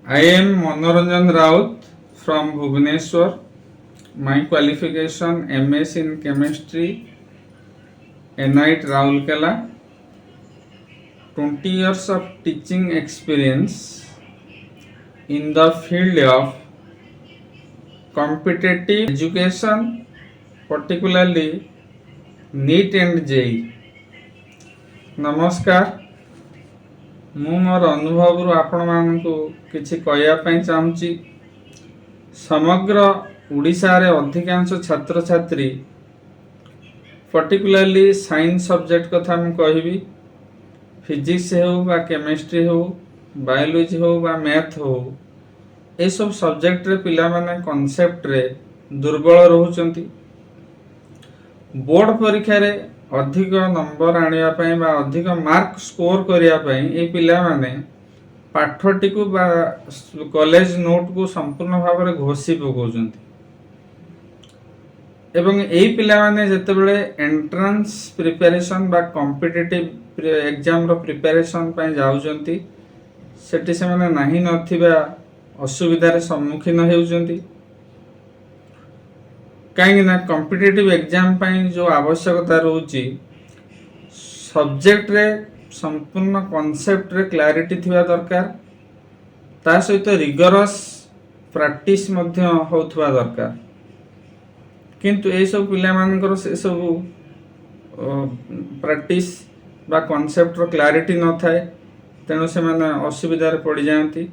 I am Manoranjan Raut from Bhubaneswar. My qualification MS in Chemistry, NIT Raulkela. 20 years of teaching experience in the field of competitive education, particularly NEET and JEE. नमस्कार, ମୁଁ ମୋର ଅନୁଭବରୁ ଆପଣମାନଙ୍କୁ କିଛି କହିବା ପାଇଁ ଚାହୁଁଛି। ସମଗ୍ର ଓଡ଼ିଶାରେ ଅଧିକାଂଶ ଛାତ୍ରଛାତ୍ରୀ particularly ସାଇନ୍ସ ସବଜେକ୍ଟ କଥା ମୁଁ କହିବି। ଫିଜିକ୍ସ ହେଉ ବା କେମିଷ୍ଟ୍ରି ହେଉ, ବାୟୋଲୋଜି ହେଉ ବା ମ୍ୟାଥ୍ ହେଉ, ଏସବୁ ସବଜେକ୍ଟରେ ପିଲାମାନେ କନସେପ୍ଟରେ ଦୁର୍ବଳ ରହୁଛନ୍ତି। ବୋର୍ଡ଼ ପରୀକ୍ଷାରେ ଅଧିକ ନମ୍ବର ଆଣିବା ପାଇଁ ବା ଅଧିକ ମାର୍କ ସ୍କୋର କରିବା ପାଇଁ ଏ ପିଲାମାନେ ପାଠଟିକୁ ବା କଲେଜ ନୋଟକୁ ସମ୍ପୂର୍ଣ୍ଣ ଭାବରେ ଘୋଷି ପକାଉଛନ୍ତି। ଏବଂ ଏହି ପିଲାମାନେ ଯେତେବେଳେ ଏଣ୍ଟ୍ରାନ୍ସ ପ୍ରିପାରେସନ୍ ବା କମ୍ପିଟିଟିଭ୍ ଏକ୍ଜାମର ପ୍ରିପାରେସନ୍ ପାଇଁ ଯାଉଛନ୍ତି, ସେଠି ସେମାନେ ନାହିଁ ନଥିବା ଅସୁବିଧାର ସମ୍ମୁଖୀନ ହେଉଛନ୍ତି। କାହିଁକି ନା କମ୍ପିଟିଟିଭ୍ ଏକ୍ଜାମ ପାଇଁ ଯେଉଁ ଆବଶ୍ୟକତା ରହୁଛି, ସବଜେକ୍ଟରେ ସମ୍ପୂର୍ଣ୍ଣ କନସେପ୍ଟରେ କ୍ଲାରିଟି ଥିବା ଦରକାର, ତା ସହିତ ରିଗରସ୍ ପ୍ରାକ୍ଟିସ୍ ମଧ୍ୟ ହେଉଥିବା ଦରକାର। କିନ୍ତୁ ଏସବୁ ପିଲାମାନଙ୍କର ସେସବୁ ପ୍ରାକ୍ଟିସ୍ ବା କନସେପ୍ଟର କ୍ଲାରିଟି ନଥାଏ, ତେଣୁ ସେମାନେ ଅସୁବିଧାରେ ପଡ଼ିଯାଆନ୍ତି।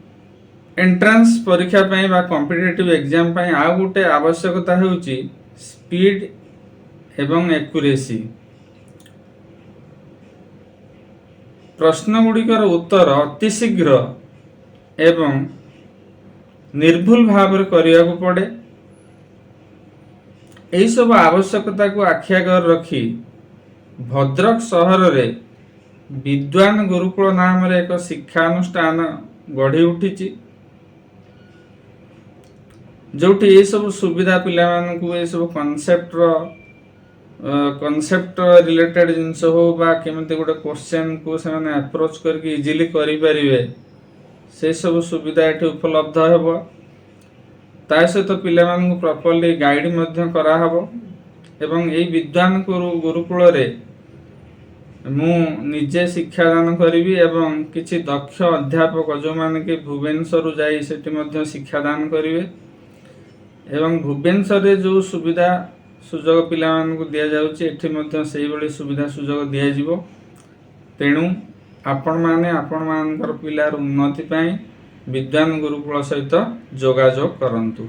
ଏଣ୍ଟ୍ରାନ୍ସ ପରୀକ୍ଷା ପାଇଁ ବା କମ୍ପିଟିଟିଭ୍ ଏକ୍ଜାମ ପାଇଁ ଆଉ ଗୋଟେ ଆବଶ୍ୟକତା ହେଉଛି ସ୍ପିଡ୍ ଏବଂ ଏକ୍ୟୁରେସି। ପ୍ରଶ୍ନଗୁଡ଼ିକର ଉତ୍ତର ଅତି ଶୀଘ୍ର ଏବଂ ନିର୍ଭୁଲ ଭାବରେ କରିବାକୁ ପଡ଼େ। ଏହିସବୁ ଆବଶ୍ୟକତାକୁ ଆଖି ଆଗରେ ରଖି ଭଦ୍ରକ ସହରରେ ବିଦ୍ୱାନ ଗୁରୁକୁଳ ନାମରେ ଏକ ଶିକ୍ଷାନୁଷ୍ଠାନ ଗଢ଼ି ଉଠିଛି, ଯେଉଁଠି ଏସବୁ ସୁବିଧା ପିଲାମାନଙ୍କୁ ଏସବୁ କନସେପ୍ଟ ରିଲେଟେଡ୍ ଜିନିଷ ହେଉ ବା କେମିତି ଗୋଟେ କ୍ୱେଶ୍ଚନକୁ ସେମାନେ ଆପ୍ରୋଚ୍ କରିକି ଇଜିଲି କରିପାରିବେ, ସେସବୁ ସୁବିଧା ଏଠି ଉପଲବ୍ଧ ହେବ। ତା ସହିତ ପିଲାମାନଙ୍କୁ ପ୍ରପରଲି ଗାଇଡ଼ ମଧ୍ୟ କରାହେବ। ଏବଂ ଏହି ବିଦ୍ୱାନ ଗୁରୁକୁଳରେ ମୁଁ ନିଜେ ଶିକ୍ଷାଦାନ କରିବି ଏବଂ କିଛି ଦକ୍ଷ ଅଧ୍ୟାପକ ଯେଉଁମାନେ କି ଭୁବନେଶ୍ୱରରୁ ଯାଇ ସେଠି ମଧ୍ୟ ଶିକ୍ଷାଦାନ କରିବେ। ଏବଂ ଭୁବନେଶ୍ୱରରେ ଯେଉଁ ସୁବିଧା ସୁଯୋଗ ପିଲାମାନଙ୍କୁ ଦିଆଯାଉଛି, ଏଠି ମଧ୍ୟ ସେଇଭଳି ସୁବିଧା ସୁଯୋଗ ଦିଆଯିବ। ତେଣୁ ଆପଣମାନେ ଆପଣମାନଙ୍କର ପିଲାର ଉନ୍ନତି ପାଇଁ ବିଦ୍ୱାନ ଗୁରୁକୁଳ ସହିତ ଯୋଗାଯୋଗ କରନ୍ତୁ।